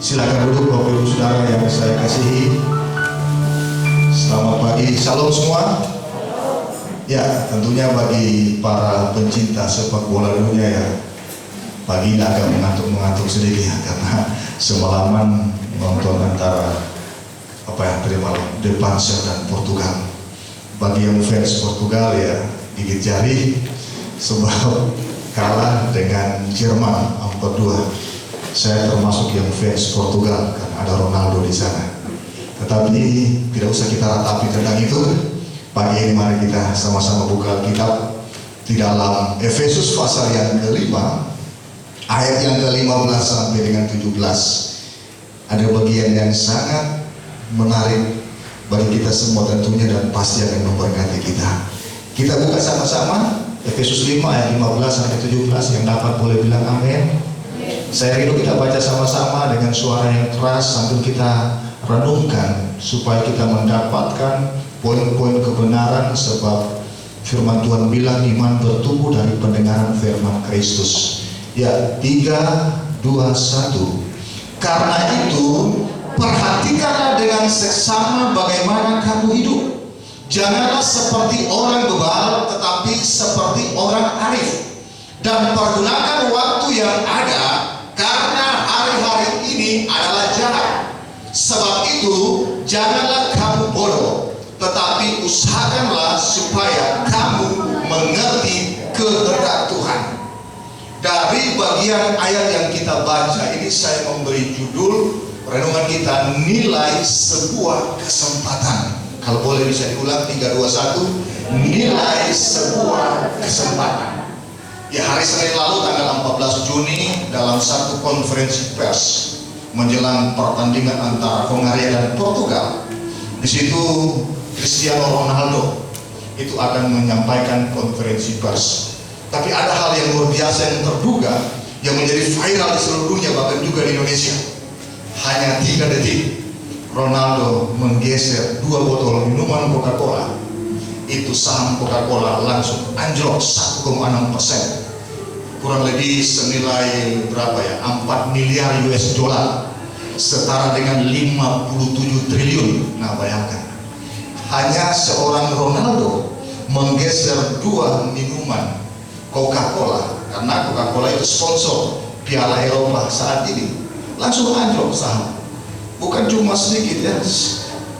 Silakan duduk Bapak Ibu Saudara yang saya kasihi. Selamat pagi, salam semua. Ya, tentunya bagi para pencinta sepak bola dunia ya, pagi ini agak mengantuk sedikit ya, karena semalaman nonton antara Depanser dan Portugal. Bagi yang fans Portugal ya gigit jari sebab kalah dengan Jerman 4-2. Saya termasuk yang fans Portugal karena ada Ronaldo di sana. Tetapi tidak usah kita ratapi tentang itu. Pagi ini mari kita sama-sama buka Alkitab di dalam Efesus pasal yang ke-5 ayat yang ke-15 sampai dengan 17. Ada bagian yang sangat menarik bagi kita semua tentunya dan pasti akan memberkati kita. Kita buka sama-sama Efesus 5 ayat 15 sampai 17. Yang dapat boleh bilang amin. Saya rindu kita baca sama-sama dengan suara yang keras sambil kita renungkan supaya kita mendapatkan poin-poin kebenaran, sebab firman Tuhan bilang iman bertumbuh dari pendengaran firman Kristus. Ya, 3, 2, 1. Karena itu perhatikanlah dengan seksama bagaimana kamu hidup. Janganlah seperti orang bebal, tetapi seperti orang arif. Dan pergunakan waktu yang ada, karena hari-hari ini adalah jahat. Sebab itu janganlah kamu bodoh, tetapi usahakanlah supaya kamu mengerti kehendak Tuhan. Dari bagian ayat yang kita baca ini saya memberi judul renungan kita, nilai sebuah kesempatan. Kalau boleh bisa diulang, 3, 2, 1. Nilai sebuah kesempatan. Ya, hari Senin lalu tanggal 14 Juni dalam satu konferensi pers menjelang pertandingan antara Hongaria dan Portugal, di situ Cristiano Ronaldo itu akan menyampaikan konferensi pers. Tapi ada hal yang luar biasa yang terduga yang menjadi viral di seluruh dunia, bahkan juga di Indonesia. Hanya 3 detik Ronaldo menggeser 2 botol minuman Coca-Cola. Itu saham Coca-Cola langsung anjlok 1,6%. Kurang lebih senilai berapa ya? 4 miliar US dollar, setara dengan 57 triliun. Nah, bayangkan, hanya seorang Ronaldo menggeser 2 minuman Coca-Cola, karena Coca-Cola itu sponsor Piala Eropa saat ini, langsung anjlok saham. Bukan cuma sedikit ya,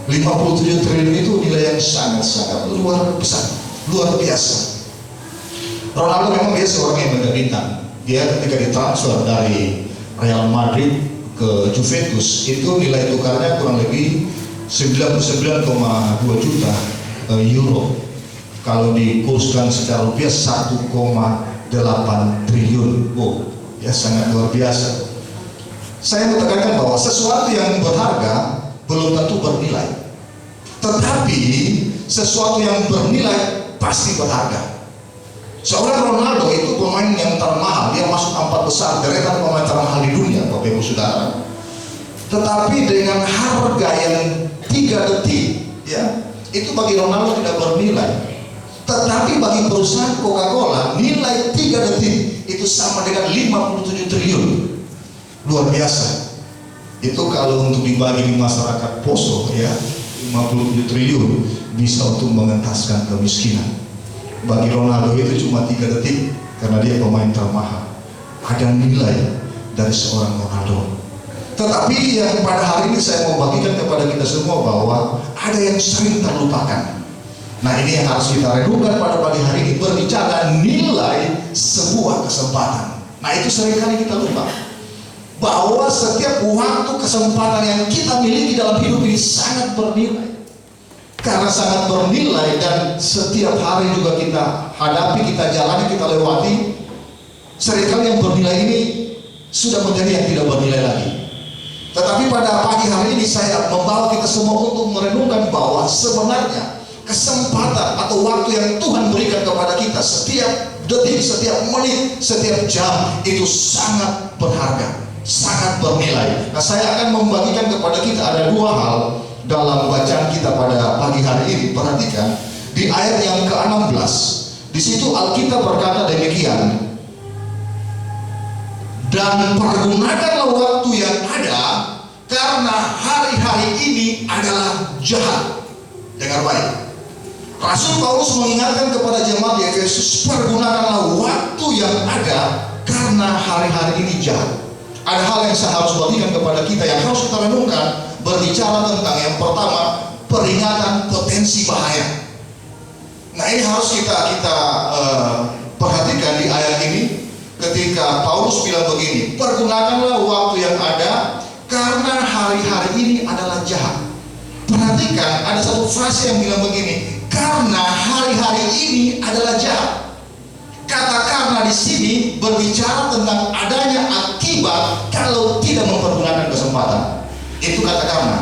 57 triliun itu nilai yang sangat-sangat luar biasa. Ronaldo memang dia seorang yang mega bintang. Dia ketika ditransfer dari Real Madrid ke Juventus itu nilai tukarnya kurang lebih 99,2 juta euro. Kalau dikurskan secara rupiah 1,8 triliun. Oh, ya sangat luar biasa. Saya mau tekankan bahwa sesuatu yang berharga belum tentu bernilai. Tetapi sesuatu yang bernilai pasti berharga. Seorang Ronaldo itu pemain yang termahal, dia masuk 4 besar deretan pemain termahal di dunia, Bapak Ibu Saudara. Tetapi dengan harga yang 3 detik, ya, itu bagi Ronaldo tidak bernilai. Tetapi bagi perusahaan Coca-Cola, nilai 3 detik itu sama dengan 57 triliun. Luar biasa. Itu kalau untuk dibagi di masyarakat Poso, ya, 57 triliun bisa untuk mengentaskan kemiskinan. Bagi Ronaldo itu cuma 3 detik karena dia pemain termahal. Ada nilai dari seorang Ronaldo. Tetapi yang pada hari ini saya mau bagikan kepada kita semua bahwa ada yang sering terlupakan. Nah, ini yang harus kita renungkan pada pagi hari ini, berbicara nilai sebuah kesempatan. Nah, itu seringkali kita lupa bahwa setiap waktu kesempatan yang kita miliki dalam hidup ini sangat bernilai. Karena sangat bernilai dan setiap hari juga kita hadapi, kita jalani, kita lewati. Seringkali yang bernilai ini sudah menjadi yang tidak bernilai lagi. Tetapi pada pagi hari ini saya membawa kita semua untuk merenungkan bahwa sebenarnya kesempatan atau waktu yang Tuhan berikan kepada kita setiap detik, setiap menit, setiap jam itu sangat berharga, sangat bernilai. Nah, saya akan membagikan kepada kita ada 2 hal dalam bacaan kita pada pagi hari ini. Perhatikan di ayat yang ke-16. Di situ Alkitab berkata demikian. dan pergunakanlah waktu yang ada, karena hari-hari ini adalah jahat. Dengar baik. Rasul Paulus mengingatkan kepada jemaat di Efesus, pergunakanlah waktu yang ada, karena hari-hari ini jahat. Ada hal yang saya harus bagikan kepada kita, yang harus kita renungkan, berbicara tentang yang pertama, peringatan potensi bahaya. Nah, ini harus kita perhatikan di ayat ini. Ketika Paulus bilang begini, pergunakanlah waktu yang ada, karena hari-hari ini adalah jahat. Perhatikan, ada satu frase yang bilang begini, karena hari-hari ini adalah jahat. Kata karena di sini berbicara tentang adanya akibat kalau tidak mempergunakan kesempatan. Itu kata karena.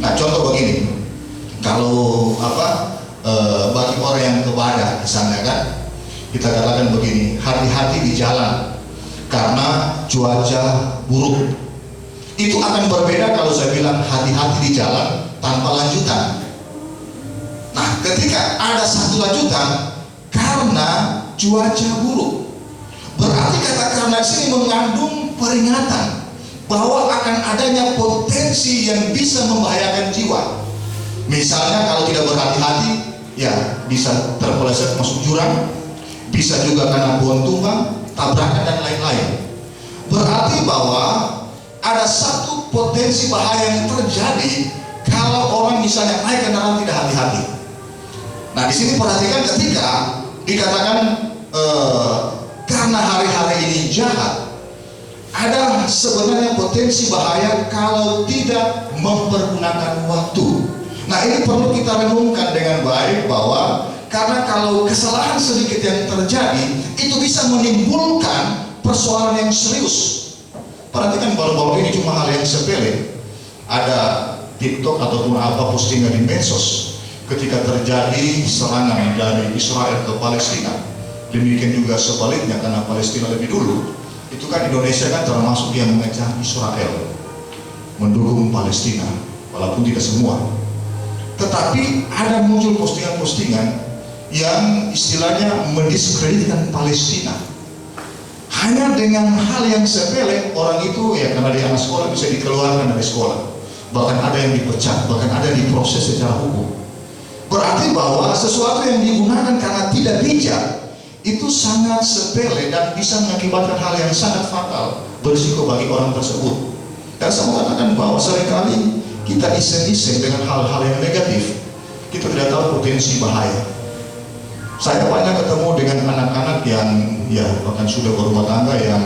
Nah, contoh begini, kalau bagi orang yang kebadah di sana kan, kita katakan begini, hati-hati di jalan karena cuaca buruk. Itu akan berbeda kalau saya bilang hati-hati di jalan tanpa lanjutan. Nah, ketika ada satu lanjutan karena cuaca buruk, berarti kata karena sini mengandung peringatan bahwa akan adanya potensi yang bisa membahayakan jiwa. Misalnya kalau tidak berhati-hati, ya bisa terpeleset masuk jurang, bisa juga karena pohon tumbang, tabrakan dan lain-lain. Berarti bahwa ada satu potensi bahaya yang terjadi kalau orang misalnya naik kendaraan tidak hati-hati. Nah, di sini perhatikan ketika dikatakan karena hari-hari ini jahat, ada sebenarnya potensi bahaya kalau tidak mempergunakan waktu. Nah, ini perlu kita renungkan dengan baik, bahwa karena kalau kesalahan sedikit yang terjadi itu bisa menimbulkan persoalan yang serius. Perhatikan, baru-baru ini cuma hal yang sepele, ada TikTok ataupun apa postingan di medsos ketika terjadi serangan dari Israel ke Palestina. Demikian juga sebaliknya, karena Palestina lebih dulu, itu kan Indonesia kan termasuk yang mengecam Israel, mendukung Palestina, walaupun tidak semua. Tetapi ada muncul postingan-postingan yang istilahnya mendiskreditkan Palestina. Hanya dengan hal yang sepele, orang itu ya karena dia anak sekolah bisa dikeluarkan dari sekolah. Bahkan ada yang dipecat, bahkan ada yang diproses secara hukum. Berarti bahwa sesuatu yang digunakan karena tidak bijak itu sangat sepele dan bisa mengakibatkan hal yang sangat fatal, berisiko bagi orang tersebut. Dan saya mau katakan bahwa seringkali kita iseng-iseng dengan hal-hal yang negatif, kita tidak tahu potensi bahaya. Saya banyak ketemu dengan anak-anak yang ya bahkan sudah berumah tangga yang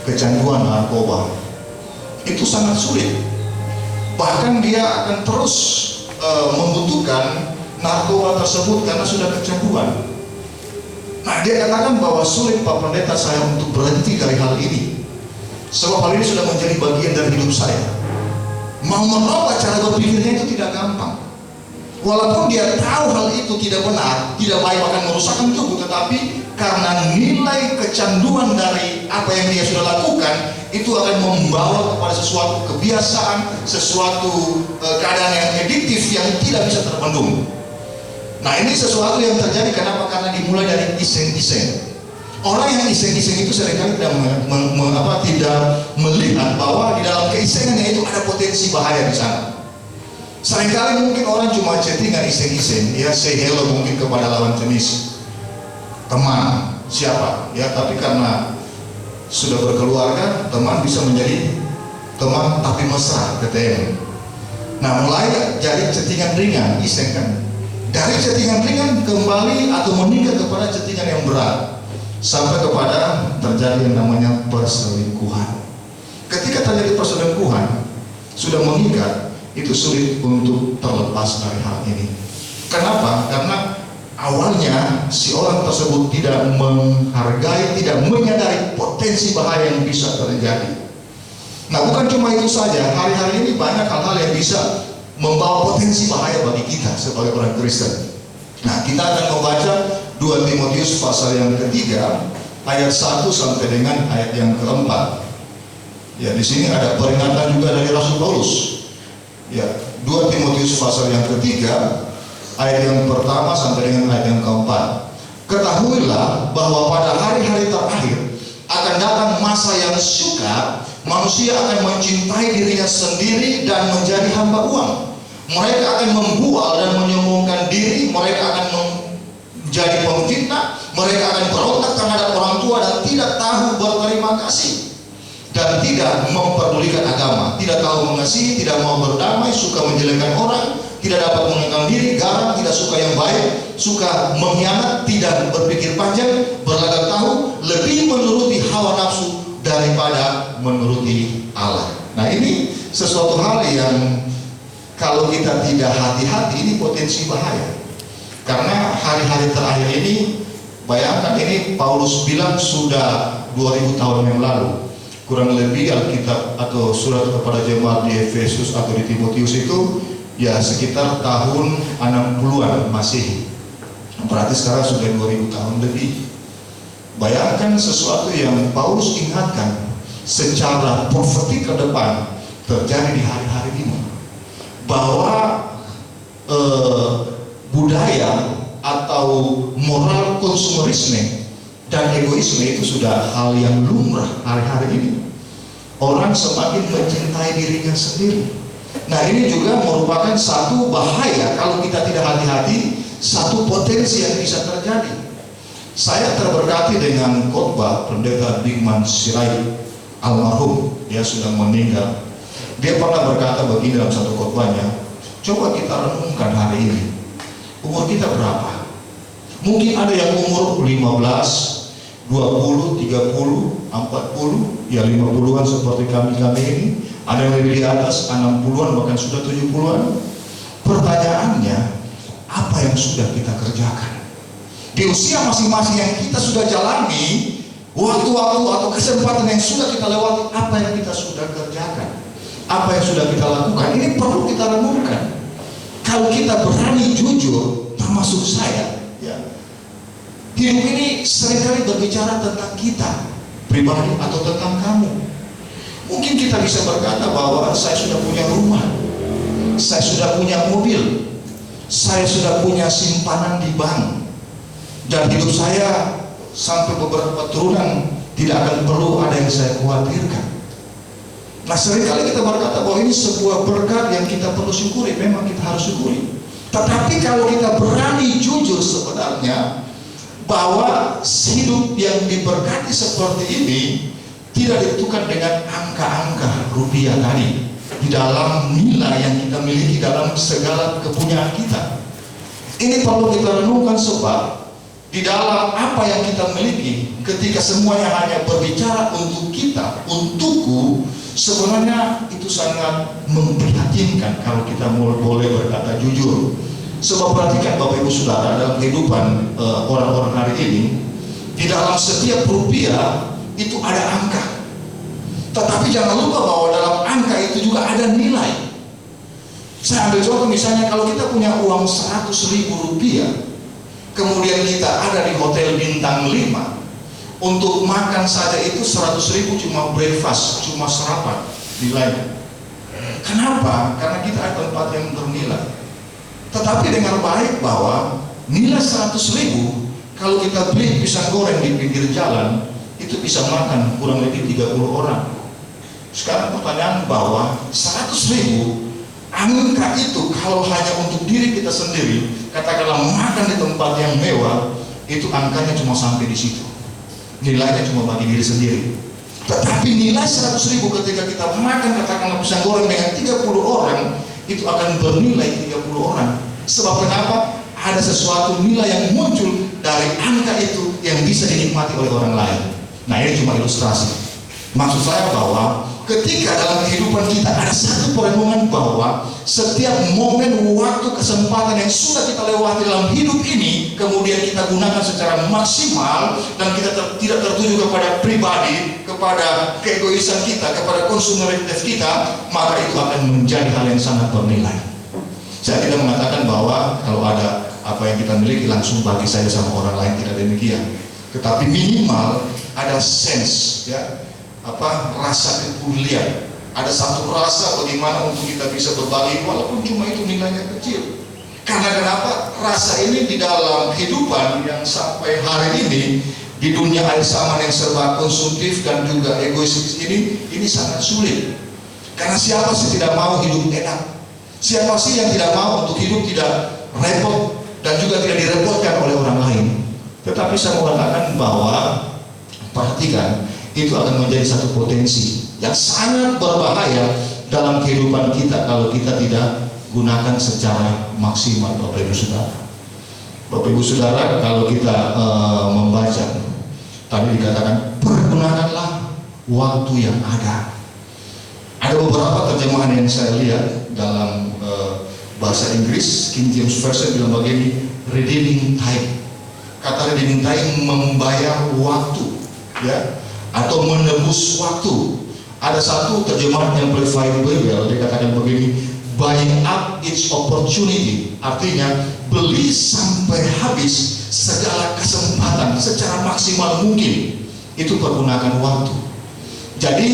kecanduan narkoba. Itu sangat sulit. Bahkan dia akan terus membutuhkan narkoba tersebut karena sudah kecanduan. Nah, dia katakan bahwa sulit Pak Pendeta saya untuk berhenti dari hal ini, sebab hal ini sudah menjadi bagian dari hidup saya. Mau merubah cara berpikirnya itu tidak gampang. Walaupun dia tahu hal itu tidak benar, tidak baik, bahkan merusakkan tubuh, tetapi karena nilai kecanduan dari apa yang dia sudah lakukan, itu akan membawa kepada sesuatu kebiasaan, sesuatu keadaan yang adiktif yang tidak bisa terbendung. Nah, ini sesuatu yang terjadi kenapa? Karena dimulai dari iseng-iseng. Orang yang iseng-iseng itu seringkali tidak melihat bahwa di dalam keisengannya itu ada potensi bahaya di sana. Seringkali mungkin orang cuma chattingan iseng-iseng, ya say hello mungkin kepada lawan jenis, teman, siapa, ya, tapi karena sudah berkeluarga, teman bisa menjadi teman tapi mesra, TTM. Nah, mulai jadi chattingan ringan, iseng kan. Dari chattingan ringan kembali atau meningkat kepada chattingan yang berat, sampai kepada terjadi yang namanya perselingkuhan. Ketika terjadi perselingkuhan, sudah mengikat, itu sulit untuk terlepas dari hal ini. Kenapa? Karena awalnya si orang tersebut tidak menghargai, tidak menyadari potensi bahaya yang bisa terjadi. Nah, bukan cuma itu saja, hari-hari ini banyak hal-hal yang bisa membawa potensi bahaya bagi kita sebagai orang Kristen. Nah, kita akan membaca 2 Timotius pasal yang ketiga, ayat 1 sampai dengan ayat yang keempat. Ya, di sini ada peringatan juga dari Rasul Paulus. Ya, 2 Timotius pasal yang ketiga, ayat yang pertama sampai dengan ayat yang keempat. Ketahuilah bahwa pada hari-hari terakhir akan datang masa yang sukar, manusia akan mencintai dirinya sendiri dan menjadi hamba uang. Mereka akan membual dan menyombongkan diri, mereka akan menjadi pemfitnah, mereka akan berontak terhadap orang tua dan tidak tahu berterima kasih, dan tidak memperdulikan agama, tidak tahu mengasihi, tidak mau berdamai, suka menjelekkan orang, tidak dapat mengenal diri, garang, tidak suka yang baik, suka mengkhianat, tidak berpikir panjang, berlagak tahu, lebih menuruti hawa nafsu daripada menuruti Allah. Nah, ini sesuatu hal yang kalau kita tidak hati-hati, ini potensi bahaya. Karena hari-hari terakhir ini, bayangkan ini Paulus bilang sudah 2000 tahun yang lalu. Kurang lebih Alkitab atau surat kepada jemaat di Efesus atau di Timotius itu ya sekitar tahun 60-an Masehi. Berarti sekarang sudah 2000 tahun lebih. Bayangkan sesuatu yang Paulus ingatkan secara profetik ke depan terjadi di hari-hari ini, bahwa budaya atau moral konsumerisme dan egoisme itu sudah hal yang lumrah hari-hari ini. Orang semakin mencintai dirinya sendiri. Nah, ini juga merupakan satu bahaya kalau kita tidak hati-hati, satu potensi yang bisa terjadi. Saya terberkati dengan khotbah Pendeta Bigman Sirait almarhum, dia sudah meninggal. Dia pernah berkata begini dalam satu khotbahnya, coba kita renungkan hari ini, umur kita berapa? Mungkin ada yang umur 15, 20, 30, 40, ya 50-an seperti kami ini. Ada yang lebih di atas 60-an, bahkan sudah 70-an. Pertanyaannya, apa yang sudah kita kerjakan? Di usia masing-masing yang kita sudah jalani, waktu-waktu atau kesempatan yang sudah kita lewati, apa yang kita sudah kerjakan? Apa yang sudah kita lakukan? Ini perlu kita renungkan. Kalau kita berani jujur, termasuk saya, ya, hidup ini seringkali berbicara tentang kita pribadi atau tentang kamu. Mungkin kita bisa berkata bahwa saya sudah punya rumah, saya sudah punya mobil, saya sudah punya simpanan di bank, dan hidup saya sampai beberapa turunan tidak akan perlu ada yang saya khawatirkan. Nah, seringkali kita berkata bahwa ini sebuah berkat yang kita perlu syukuri, memang kita harus syukuri. Tetapi kalau kita berani jujur sebenarnya bahwa hidup yang diberkati seperti ini tidak ditentukan dengan angka-angka rupiah tadi di dalam nilai yang kita miliki dalam segala kepunyaan kita. Ini perlu kita renungkan, sebab di dalam apa yang kita miliki, ketika semuanya hanya berbicara untuk kita, untukku, sebenarnya itu sangat memprihatinkan kalau kita boleh berkata jujur. Sebab perhatikan Bapak Ibu Saudara, dalam kehidupan orang-orang hari ini, di dalam setiap rupiah itu ada angka. Tetapi jangan lupa bahwa dalam angka itu juga ada nilai. Saya ambil contoh, misalnya kalau kita punya uang 100.000 rupiah, kemudian kita ada di hotel bintang 5, untuk makan saja itu 100.000 cuma breakfast, cuma sarapan nilainya. Kenapa? Karena kita ada tempat yang bernilai. Tetapi dengan baik bahwa nilai 100.000, kalau kita beli pisang goreng di pinggir jalan, itu bisa makan kurang lebih 30 orang. Sekarang pertanyaan bahwa 100.000, angka itu kalau hanya untuk diri kita sendiri, katakanlah makan di tempat yang mewah, itu angkanya cuma sampai di situ. Nilainya cuma bagi diri sendiri. Tetapi nilai 100.000 ketika kita makan katakanlah pisang goreng dengan 30 orang, itu akan bernilai 30 orang. Sebab kenapa? Ada sesuatu nilai yang muncul dari angka itu yang bisa dinikmati oleh orang lain. Nah, ini cuma ilustrasi. Maksud saya bahwa ketika dalam kehidupan kita ada satu perenungan bahwa setiap momen, waktu, kesempatan yang sudah kita lewati dalam hidup ini, kemudian kita gunakan secara maksimal, dan kita tidak tertuju kepada pribadi, kepada keegoisan kita, kepada konsumerisme kita, maka itu akan menjadi hal yang sangat bernilai. Saya tidak mengatakan bahwa kalau ada apa yang kita miliki langsung bagi saja sama orang lain, tidak demikian. Tetapi minimal ada sense, ya, rasa kepedulian. Ada satu rasa bagaimana untuk kita bisa berbagi walaupun cuma itu nilainya kecil. Karena kenapa? Rasa ini di dalam kehidupan yang sampai hari ini Di dunia akhir zaman yang serba konsumtif dan juga egois ini sangat sulit. Karena siapa sih tidak mau hidup enak? Siapa sih yang tidak mau untuk hidup tidak repot dan juga tidak direpotkan oleh orang lain? Tetapi saya mengatakan bahwa perhatikan, itu akan menjadi satu potensi yang sangat berbahaya dalam kehidupan kita kalau kita tidak gunakan secara maksimal, Bapak Ibu Saudara. Bapak Ibu Saudara, kalau kita membaca, tadi dikatakan pergunakanlah waktu yang ada. Ada beberapa terjemahan yang saya lihat dalam bahasa Inggris, King James Version bilang begini, redeeming time. Kata redeeming time membayar waktu, ya, atau menebus waktu. Ada satu terjemahan yang Amplified Bible dikatakan begini, buying up its opportunity, artinya beli sampai habis segala kesempatan secara maksimal mungkin. Itu pergunakan waktu. Jadi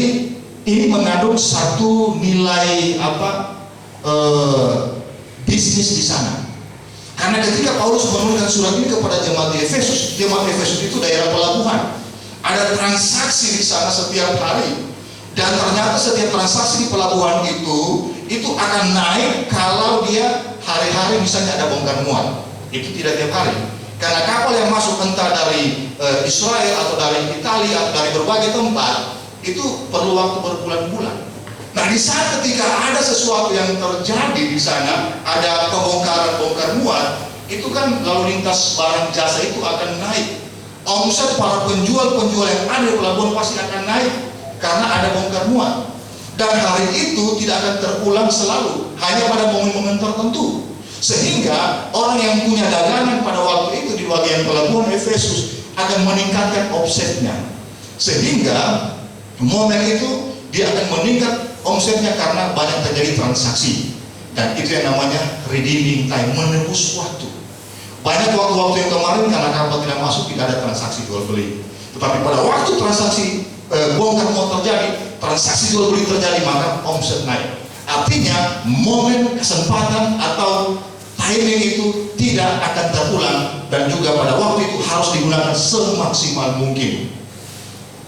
ini mengandung satu nilai bisnis di sana. Karena ketika Paulus menuliskan surat ini kepada jemaat Efesus itu daerah pelabuhan. Ada transaksi di sana setiap hari. Dan ternyata setiap transaksi di pelabuhan itu akan naik kalau dia hari-hari misalnya ada bongkar muat. Itu tidak tiap hari. Karena kapal yang masuk entah dari Israel atau dari Italia atau dari berbagai tempat, itu perlu waktu berbulan-bulan. Nah, di saat ketika ada sesuatu yang terjadi di sana, ada bongkar muat, itu kan lalu lintas barang jasa itu akan naik. Omset para penjual yang ada di pelabuhan pasti akan naik karena ada bongkar muat. Dan hari itu tidak akan terulang selalu, hanya pada momen-momen tertentu. Sehingga orang yang punya dagangan pada waktu itu di bagian pelabuhan Efesus akan meningkatkan omsetnya. Sehingga momen itu dia akan meningkat omsetnya karena banyak terjadi transaksi. Dan itu yang namanya redeeming time, menebus waktu. Banyak waktu-waktu yang kemarin karena kapal tidak masuk tidak ada transaksi jual beli. Tetapi pada waktu transaksi bongkar muat terjadi, transaksi jual beli terjadi, maka omset naik. Artinya momen, kesempatan atau timing itu tidak akan terulang, dan juga pada waktu itu harus digunakan semaksimal mungkin.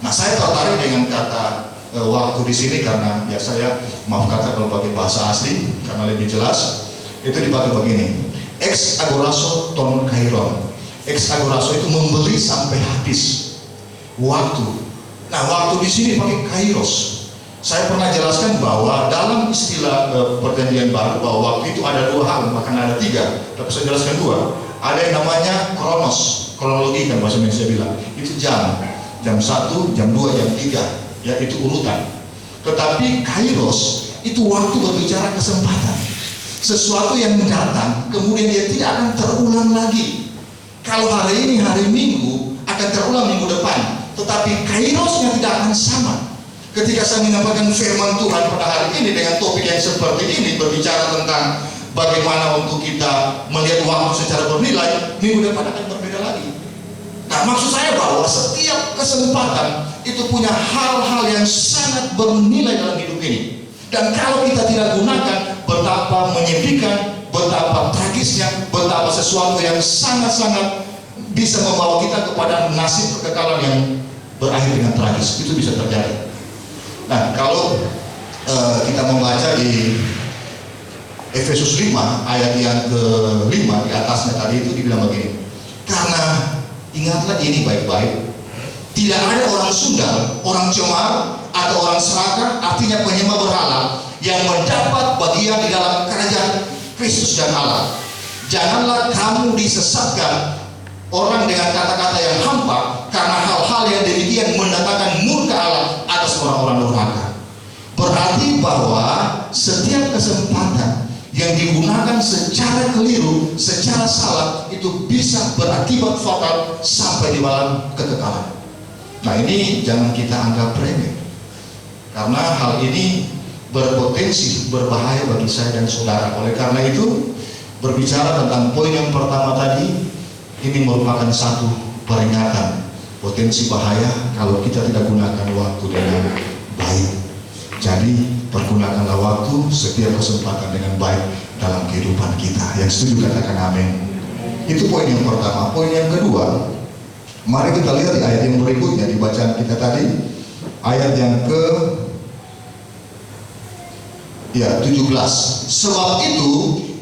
Nah, saya tertarik dengan kata waktu di sini karena ya saya maaf kata kalau pakai bahasa asli karena lebih jelas. Itu dipakai begini, ex agorazo ton kairon. Ex agorazo itu membeli sampai habis waktu. Nah, waktu di sini pakai kairos. Saya pernah jelaskan bahwa dalam istilah perjanjian baru bahwa waktu itu ada dua hal, bahkan ada tiga, tapi saya jelaskan dua. Ada yang namanya kronos, kronologi kan bahasa Indonesia bilang, itu jam 1, jam 2, jam 3, ya itu urutan. Tetapi kairos itu waktu berbicara kesempatan. Sesuatu yang datang, kemudian dia tidak akan terulang lagi. Kalau hari ini, hari Minggu, akan terulang minggu depan. Tetapi kairosnya tidak akan sama. Ketika saya menyampaikan firman Tuhan pada hari ini dengan topik yang seperti ini, berbicara tentang bagaimana untuk kita melihat waktu secara bernilai, minggu depan akan berbeda lagi. Nah, maksud saya bahwa setiap kesempatan itu punya hal-hal yang sangat bernilai dalam hidup ini. Dan kalau kita tidak gunakan, betapa menyedihkan, betapa tragisnya, betapa sesuatu yang sangat-sangat bisa membawa kita kepada nasib kekekalan yang berakhir dengan tragis. Itu bisa terjadi. Nah, kalau kita membaca di Efesus 5 ayat yang ke-5 di atasnya tadi itu dibilang begini, karena ingatlah ini baik-baik, tidak ada orang sundal, orang cemar, atau orang serakah, artinya penyembah berhala, yang mendapat bagian di dalam kerajaan Kristus dan Allah. Janganlah kamu disesatkan orang dengan kata-kata yang hampa, karena hal-hal yang demikian mendatangkan murka Allah atas orang-orang durhaka. Berarti bahwa setiap kesempatan yang digunakan secara keliru, secara salah, itu bisa berakibat fatal sampai di malam kekekalan. Nah, ini jangan kita anggap remeh, karena hal ini berpotensi berbahaya bagi saya dan saudara. Oleh karena itu, berbicara tentang poin yang pertama tadi, ini merupakan satu peringatan potensi bahaya kalau kita tidak gunakan waktu dengan baik. Jadi pergunakanlah waktu setiap kesempatan dengan baik dalam kehidupan kita. Yang setuju katakan amin. Itu poin yang pertama. Poin yang kedua, Mari kita lihat di ayat yang berikutnya di bacaan kita tadi, ayat yang ke 17. Sebab itu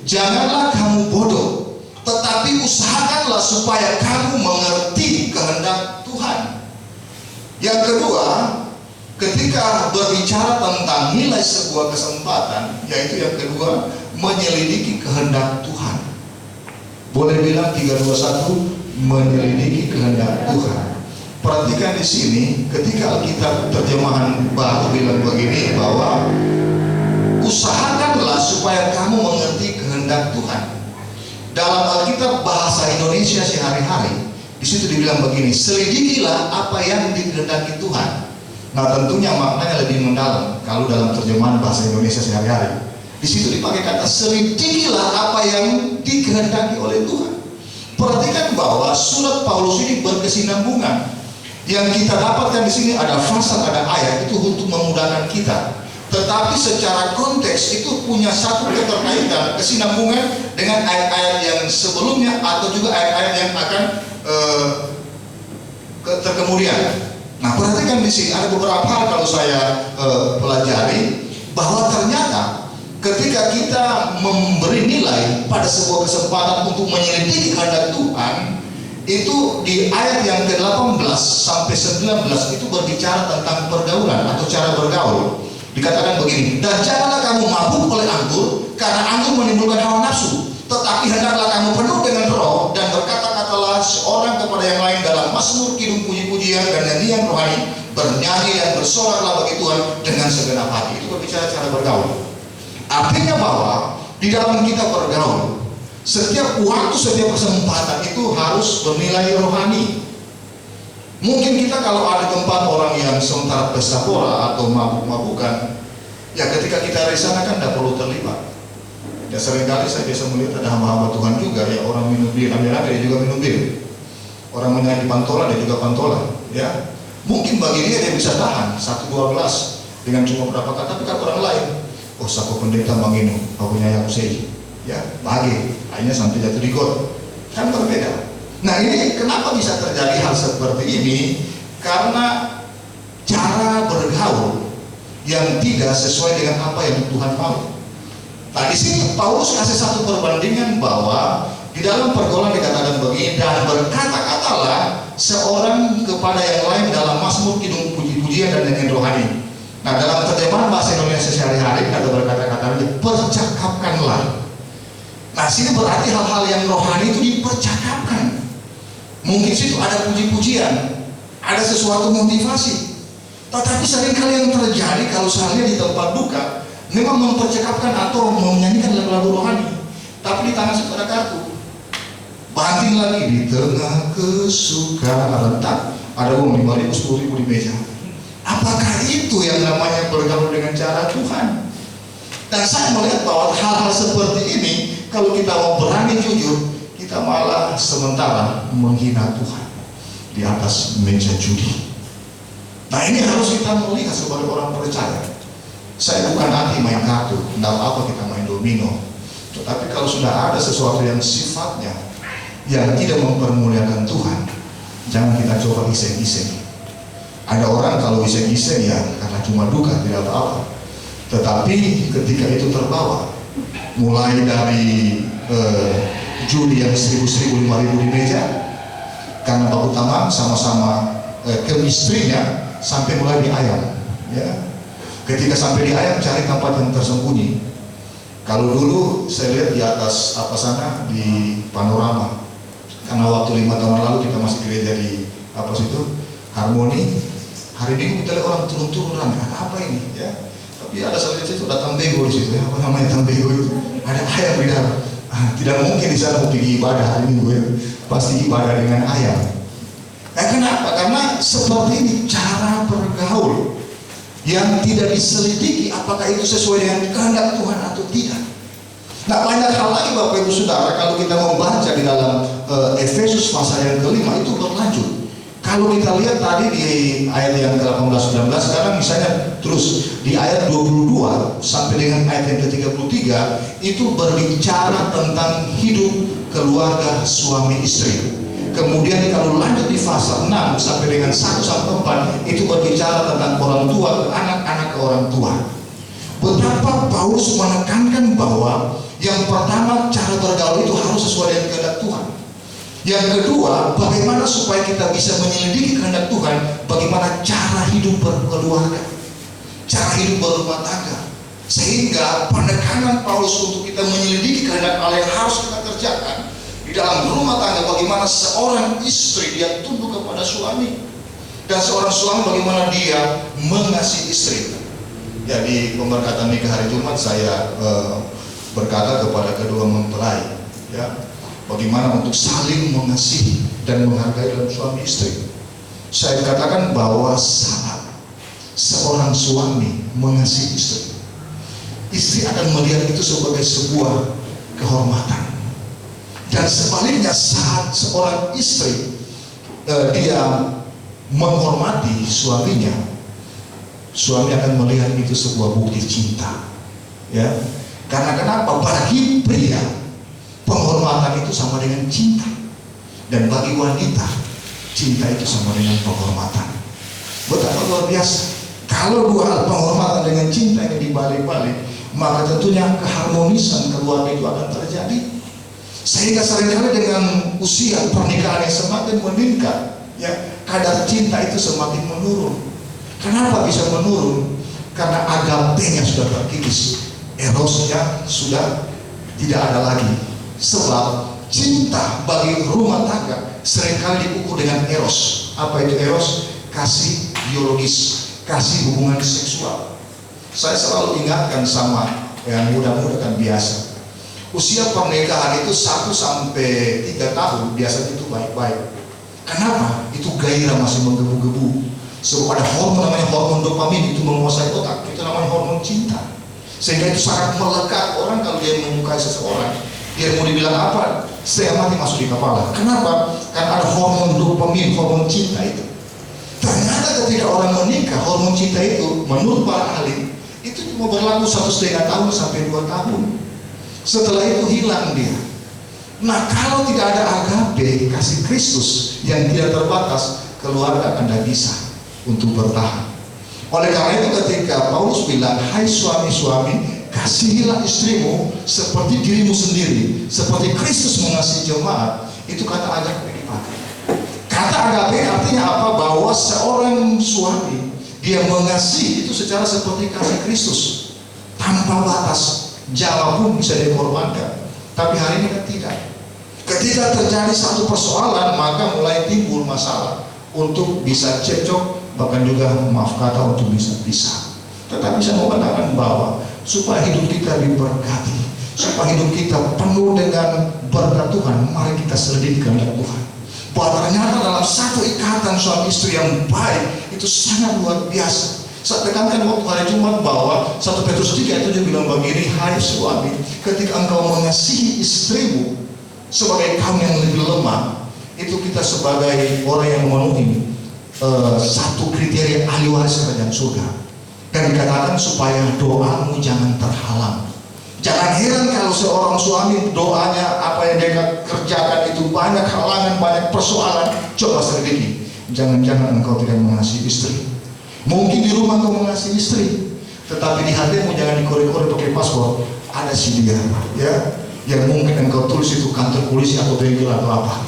janganlah kamu bodoh, tetapi usahakanlah supaya kamu mengerti kehendak Tuhan. Yang kedua, ketika berbicara tentang nilai sebuah kesempatan, yaitu yang kedua, menyelidiki kehendak Tuhan. Boleh bilang 321, menyelidiki kehendak Tuhan. Perhatikan di sini, ketika Alkitab terjemahan baru bilang begini, bahwa usahakanlah supaya kamu mengerti kehendak Tuhan. Dalam Alkitab bahasa Indonesia sehari-hari, di situ dibilang begini, selidikilah apa yang dikehendaki Tuhan. Nah, tentunya maknanya lebih mendalam kalau dalam terjemahan bahasa Indonesia sehari-hari. Di situ dipakai kata selidikilah apa yang dikehendaki oleh Tuhan. Perhatikan bahwa surat Paulus ini berkesinambungan. Yang kita dapatkan di sini ada pasal, ada ayat, itu untuk memudahkan kita. Tetapi secara konteks itu punya satu keterkaitan, kesinambungan dengan ayat-ayat yang sebelumnya atau juga ayat-ayat yang akan terkemudian. Nah, perhatikan di sini ada beberapa hal kalau saya pelajari, bahwa ternyata ketika kita memberi nilai pada sebuah kesempatan untuk menyelidiki kehendak Tuhan, itu di ayat yang ke-18 sampai 19 itu berbicara tentang pergaulan atau cara bergaul. Dikatakan begini, dan janganlah kamu mabuk oleh anggur, karena anggur menimbulkan hawa nafsu, tetapi hendaklah kamu penuh dengan Roh, dan berkata-katalah seorang kepada yang lain dalam mazmur, kidung, puji-pujian, dan nyanyian rohani, bernyanyi dan bersoraklah bagi Tuhan dengan segenap hati. Itu berbicara cara bergaul. Artinya bahwa di dalam kita bergaul, setiap waktu, setiap kesempatan itu harus bernilai rohani. Mungkin kita kalau ada tempat orang yang sementara pesta pora atau mabuk-mabukan, ya ketika kita di sana kan tidak perlu terlibat. Ya seringkali saya biasa melihat ada hamba-hamba Tuhan juga, ya orang minum bir, rame-rame dia juga minum bir. Orang menyanyi pantola dia juga pantola. Ya mungkin bagi dia bisa tahan 1-2 gelas dengan cuma berapa kata, tapi kan orang lain, oh saku pendeta menginum, aku nyanyi aku sei, ya bagi, akhirnya sampai jatuh di got, kan berbeda. Nah, ini kenapa bisa terjadi hal seperti ini? Karena cara bergaul yang tidak sesuai dengan apa yang Tuhan mau. Nah, di sini Paulus kasih satu perbandingan bahwa di dalam pergaulan dikatakan begini, dan berkata-katalah seorang kepada yang lain dalam mazmur, kidung, puji-pujian, dan nyanyian rohani. Nah, dalam terjemahan bahasa Indonesia sehari-hari ada berkata-kata percakapkanlah. Nah, sini berarti hal-hal yang rohani itu dipercakapkan. Mungkin situ ada puji-pujian, ada sesuatu motivasi. Tetapi seringkali yang terjadi kalau saya lihat di tempat duka, memang mempercakapkan atau menyanyikan lagu-lagu rohani, tapi di tangan situ ada kartu. Banting lagi di tengah kesukaan, ada uang 5.000, 10.000 di meja. Apakah itu yang namanya bergaul dengan cara Tuhan? Dan saya melihat bahwa hal-hal seperti ini, kalau kita mau berani jujur, kita malah sementara menghina Tuhan di atas meja judi. Nah, ini harus kita melihat sebagai orang percaya. Saya bukan anti main kartu, tidak apa kita main domino. Tetapi kalau sudah ada sesuatu yang sifatnya yang tidak mempermuliakan Tuhan, jangan kita coba iseng-iseng. Ada orang kalau iseng-iseng ya karena cuma duka, tidak apa-apa. Tetapi ketika itu terbawa, mulai dari judi yang 1.000, 5.000 di meja, karena baku tamang sama-sama kemistrinya, sampai mulai di ayam, ya. Ketika sampai di ayam, cari tempat yang tersembunyi. Kalau dulu saya lihat di atas apa sana di panorama, karena waktu 5 tahun lalu kita masih gereja di apa situ Harmoni. Hari Minggu kita lihat orang turun-turunan, apa ini, ya. Tapi ada saya lihat situ datang bego di situ, ya. Apa namanya tambego itu? Ada ayam di dalam. Tidak mungkin di sana mau pergi ibadah hari Minggu, ya. Pasti ibadah dengan ayam. Nah, kenapa? Karena seperti ini cara bergaul yang tidak diselidiki apakah itu sesuai dengan kehendak Tuhan atau tidak. Nah, banyak hal lagi Bapak Ibu Saudara kalau kita membaca di dalam Efesus pasal yang kelima itu berlanjut. Kalau kita lihat tadi di ayat yang ke-18-19, sekarang misalnya terus di ayat 22 sampai dengan ayat yang ke-33 itu berbicara tentang hidup keluarga suami istri. Kemudian kalau lanjut di fase 6 sampai dengan 1 sampai 4 itu berbicara tentang orang tua ke anak-anak ke orang tua. Betapa Paulus menekankan bahwa yang pertama, cara bergaul itu harus sesuai dengan kehendak Tuhan. Yang kedua, bagaimana supaya kita bisa menyelidiki kehendak Tuhan, bagaimana cara hidup berkeluarga, cara hidup berumah tangga. Sehingga penekanan Paulus untuk kita menyelidiki kehendak Allah yang harus kita kerjakan di dalam rumah tangga, bagaimana seorang istri dia tunduk kepada suami, dan seorang suami bagaimana dia mengasihi istri. Jadi pemberkatan nikah hari Jumat saya berkata kepada kedua mempelai, ya, bagaimana untuk saling mengasihi dan menghargai dalam suami istri. Saya katakan bahwa saat seorang suami mengasihi istri, istri akan melihat itu sebagai sebuah kehormatan. Dan sebaliknya saat seorang istri dia menghormati suaminya, suami akan melihat itu sebuah bukti cinta. Ya, karena kenapa? Bagi pria penghormatan itu sama dengan cinta, dan bagi wanita cinta itu sama dengan penghormatan. Betapa luar biasa kalau dua hal, penghormatan dengan cinta yang dibalik-balik, maka tentunya keharmonisan keluarga itu akan terjadi. Sehingga seringkali dengan usia pernikahan yang semakin meningkat, ya, kadar cinta itu semakin menurun. Kenapa bisa menurun? Karena agapenya sudah terkikis, erosnya sudah tidak ada lagi. Sebab cinta bagi rumah tangga seringkali diukur dengan eros. Apa itu eros? Kasih biologis, kasih hubungan seksual. Saya selalu ingatkan sama yang muda-muda kan biasa, usia pernikahan itu 1 sampai 3 tahun biasanya itu baik-baik. Kenapa? Itu gairah masih menggebu-gebu. Sebab ada hormon namanya hormon dopamin, itu menguasai otak, itu namanya hormon cinta. Sehingga itu sangat melekat orang kalau dia menyukai seseorang. Dia mau dibilang apa, saya mati masuk di kepala. Kenapa? Karena ada hormon dopamin, hormon cinta itu. Ternyata ketika orang menikah, hormon cinta itu menurut para ahli itu cuma berlaku 1,5 tahun sampai 2 tahun. Setelah itu hilang dia. Nah, kalau tidak ada agape, kasih Kristus yang tidak terbatas, keluarga akan tidak bisa untuk bertahan. Oleh karena itu ketika Paulus bilang, hai suami-suami, kasihilah istrimu seperti dirimu sendiri, seperti Kristus mengasihi jemaat, itu kata agape dipakai. Kata agape artinya apa? Bahwa seorang suami dia mengasihi itu secara seperti kasih Kristus, tanpa batas. Jawa pun bisa dikorbankan, tapi hari ini kan tidak. Ketika terjadi satu persoalan, maka mulai timbul masalah untuk bisa cekcok, bahkan juga maaf kata untuk bisa pisah. Tetapi saya mau katakan bahwa supaya hidup kita diberkati, supaya hidup kita penuh dengan berkat Tuhan, mari kita selidiki kehendak Tuhan. Bahwa ternyata dalam satu ikatan suami istri yang baik itu sangat luar biasa. Saya tekankan waktu hari Jumat bahwa 1 Petrus 3 itu dia bilang begini, hai suami, ketika engkau mengasihi istrimu sebagai kaum yang lebih lemah, itu kita sebagai orang yang memenuhi satu kriteria ahli waris kerajaan surga. Dan dikatakan supaya doamu jangan terhalang. Jangan heran kalau seorang suami doanya apa yang dia kerjakan itu banyak halangan, banyak persoalan. Coba selidiki, jangan-jangan engkau tidak mengasihi istri. Mungkin di rumah kau mengasihi istri, tetapi di hatimu jangan dikorek-korek pakai paspor. Ada si dia, ya, yang mungkin engkau tulis itu kantor polisi atau bengkel atau apa.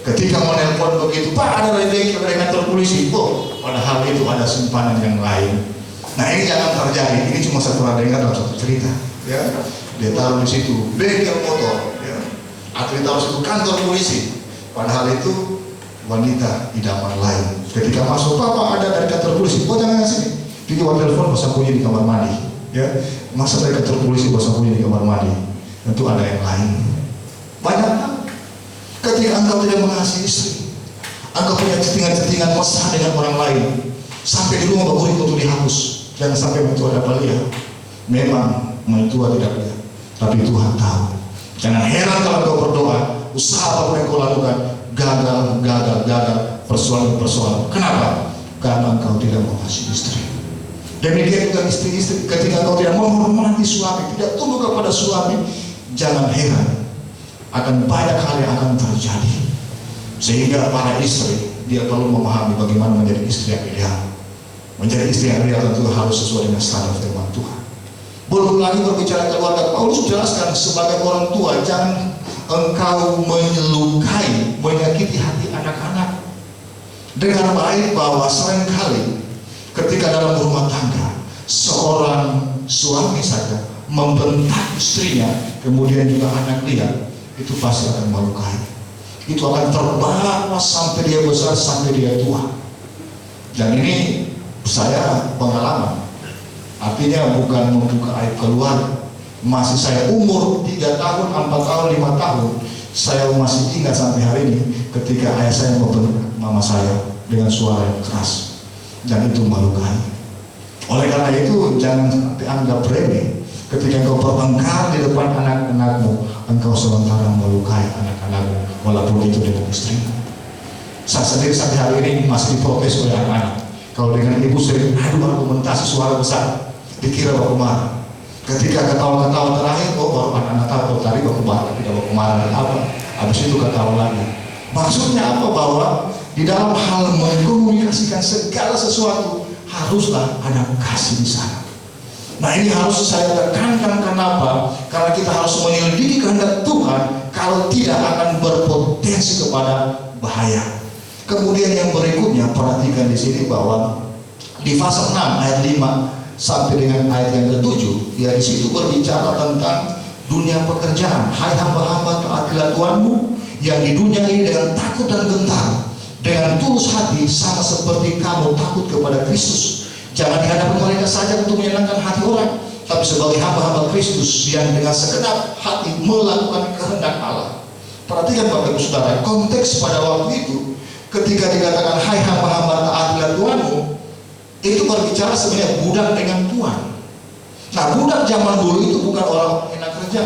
Ketika menelpon begitu, Pak, ada dari bengkel dari kantor polisi. Oh, padahal itu ada simpanan yang lain. Nah, ini jangan terjadi. Ini cuma satu adegan dalam satu cerita, ya. Dia taruh di situ bengkel motor, ya, atau dia taruh di situ kantor polisi. Padahal itu wanita idaman lain. Ketika masuk, Papa ada dari kantor polisi, oh jangan sini. Dia bawa telepon, bersembunyi di kamar mandi. Ya, masa dari kantor polisi bersembunyi di kamar mandi? Tentu ada yang lain. Banyak hal. Ketika engkau tidak mengasihi istri, engkau punya chattingan-chattingan mesra dengan orang lain, sampai di rumah baru itu dihapus. Jangan sampai mentua dapat lihat. Memang mentua tidak lihat, tapi Tuhan tahu. Jangan heran kalau engkau berdoa, usaha apapun yang kau lakukan gagal, persoalan. Kenapa? Karena engkau tidak mengasihi istri. Demikian juga istri-istri, ketika engkau tidak menghormati suami, tidak tunduk kepada suami, jangan heran akan banyak hal yang akan terjadi. Sehingga para istri, dia perlu memahami bagaimana menjadi istri yang ideal. Menjadi istri yang ideal tentu harus sesuai dengan standar firman Tuhan. Belum lagi berbicara keluarga, Paulus jelaskan sebagai orang tua, jangan engkau menyukai, menyakiti hati anak-anak. Dengan baik bahwa seringkali ketika dalam rumah tangga seorang suami saja membentak istrinya, kemudian juga anak dia, itu pasti akan melukai. Itu akan terbawa sampai dia besar, sampai dia tua. Dan ini saya pengalaman. Artinya bukan membuka aib keluar. Masih saya umur 3 tahun, 4 tahun, 5 tahun, saya masih ingat sampai hari ini ketika ayah saya membentak mama saya dengan suara yang keras, dan itu melukai. Oleh karena itu jangan dianggap remeh ketika engkau bertengkar di depan anak-anakmu, engkau sementara melukai anak-anakmu, walaupun itu dengan istrimu. Saya sendiri sampai hari ini masih diprotes oleh anak-anak. Kalau dengan ibu sering argumentasi suara besar, dikira baku marah. Ketika ketawa-ketawa terakhir, baru anak-anak tahu tadi baku marah, tidak baku marah apa. Habis itu ketawa lagi. Maksudnya apa? Bahwa di dalam hal mengkomunikasikan segala sesuatu haruslah ada kasih di sana. Nah, ini harus saya tekankan. Kenapa? Karena kita harus menyelidiki kehendak Tuhan. Kalau tidak akan berpotensi kepada bahaya. Kemudian yang berikutnya, perhatikan di sini bahwa di pasal 6 ayat 5 sampai dengan ayat yang ke-7, ya di situ berbicara tentang dunia pekerjaan. Hai hamba-hamba, taatilah Tuhanmu yang di dunia ini dengan takut dan gentar, dengan tulus hati, sama seperti kamu takut kepada Kristus. Jangan di hadapan mereka saja untuk menyenangkan hati orang, tapi sebagai hamba-hamba Kristus yang dengan segenap hati melakukan kehendak Allah. Perhatikan Bapak Ibu Saudara, konteks pada waktu itu ketika dikatakan hai hamba-hamba taatilah Tuhanmu, itu berbicara sebenarnya budak dengan Tuhan. Nah, budak zaman dulu itu bukan orang enak kerja.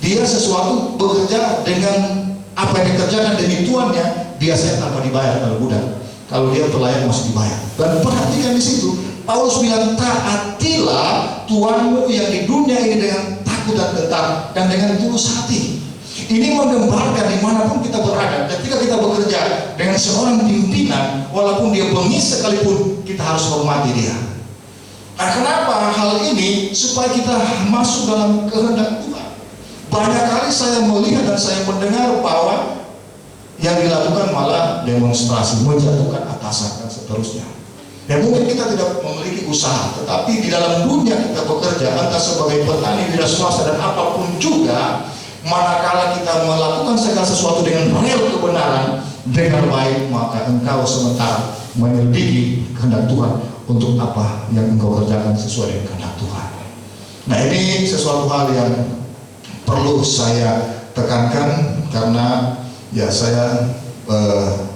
Dia sesuatu bekerja dengan apa yang dikerjakan demi tuannya, biasanya tanpa dibayar kalau budak. Kalau dia pelayan masih dibayar. Dan perhatikan di situ, Paulus bilang taatilah Tuhanmu yang di dunia ini dengan takut dan gentar dan dengan tulus hati. Ini menggambarkan dimanapun kita berada, ketika kita bekerja dengan seorang pimpinan, walaupun dia bengis sekalipun, kita harus hormati dia. Nah, kenapa hal ini? Supaya kita masuk dalam kehendak Tuhan. Banyak kali saya melihat dan saya mendengar bahwa yang dilakukan malah demonstrasi, menjatuhkan atasan dan seterusnya. Dan mungkin kita tidak memiliki usaha, tetapi di dalam dunia kita bekerja, entah sebagai petani, wira swasta dan apapun juga, manakala kita melakukan segala sesuatu dengan real kebenaran, dengan baik, maka engkau sementara menyelidiki kehendak Tuhan untuk apa yang engkau kerjakan sesuai dengan kehendak Tuhan. Nah, ini sesuatu hal yang perlu saya tekankan, karena ya saya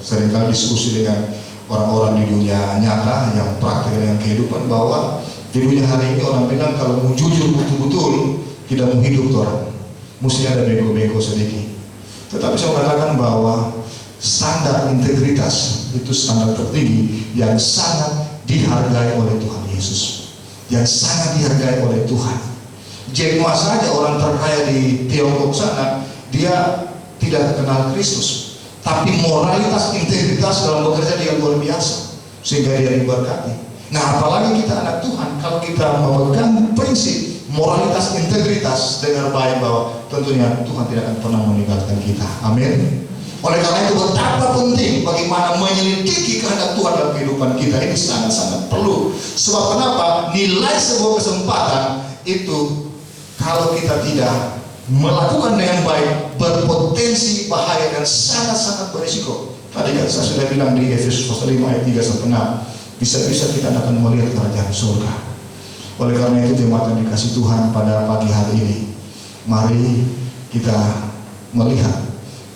seringkali diskusi dengan orang-orang di dunia nyata yang praktik dengan kehidupan, bahwa di dunia hari ini orang bilang kalau mau jujur betul-betul tidak mau hidup tuh orang, mesti ada bego-bego sedikit. Tetapi saya katakan bahwa standar integritas itu standar tertinggi yang sangat dihargai oleh Tuhan Yesus, yang sangat dihargai oleh Tuhan. Jack Ma saja, orang terkaya di Tiongkok sana, dia tidak kenal Kristus, tapi moralitas, integritas dalam bekerja dia luar biasa, sehingga dia diberkati. Nah, apalagi kita anak Tuhan, kalau kita memegang prinsip moralitas, integritas dengan baik, bahwa tentunya Tuhan tidak akan pernah meninggalkan kita. Amin. Oleh karena itu betapa penting bagaimana menyelidiki kehendak Tuhan dalam kehidupan kita. Ini sangat-sangat perlu. Sebab kenapa? Nilai sebuah kesempatan itu kalau kita tidak melakukan dengan baik, berpotensi bahaya dan sangat-sangat berisiko. Tadi kan saya sudah bilang di Efesus pasal 5 ayat 3-6, bisa-bisa kita akan melihat kerajaan surga. Oleh karena itu jemaat yang dikasih Tuhan, pada pagi hari ini mari kita melihat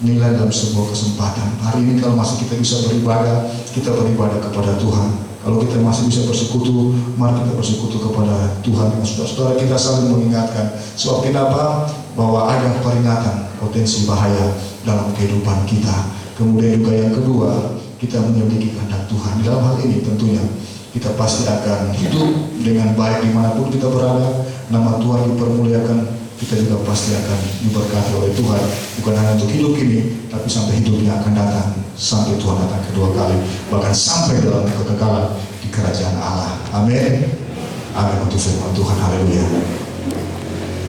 nilai dalam sebuah kesempatan. Hari ini kalau masih kita bisa beribadah, kita beribadah kepada Tuhan. Kalau kita masih bisa bersekutu, mari kita bersekutu kepada Tuhan. Saudara-saudara, kita saling mengingatkan. Sebab kenapa? Bahwa ada peringatan potensi bahaya dalam kehidupan kita. Kemudian juga yang kedua, kita menyelidiki kehendak Tuhan. Di dalam hal ini tentunya kita pasti akan hidup dengan baik dimanapun kita berada. Nama Tuhan dipermuliakan, kita juga pasti akan diberkati oleh Tuhan, bukan hanya untuk hidup ini, tapi sampai hidupnya akan datang, sampai Tuhan datang kedua kali, bahkan sampai dalam kekekalan di kerajaan Allah. Amin. Amin. Untuk firman Tuhan. Haleluya.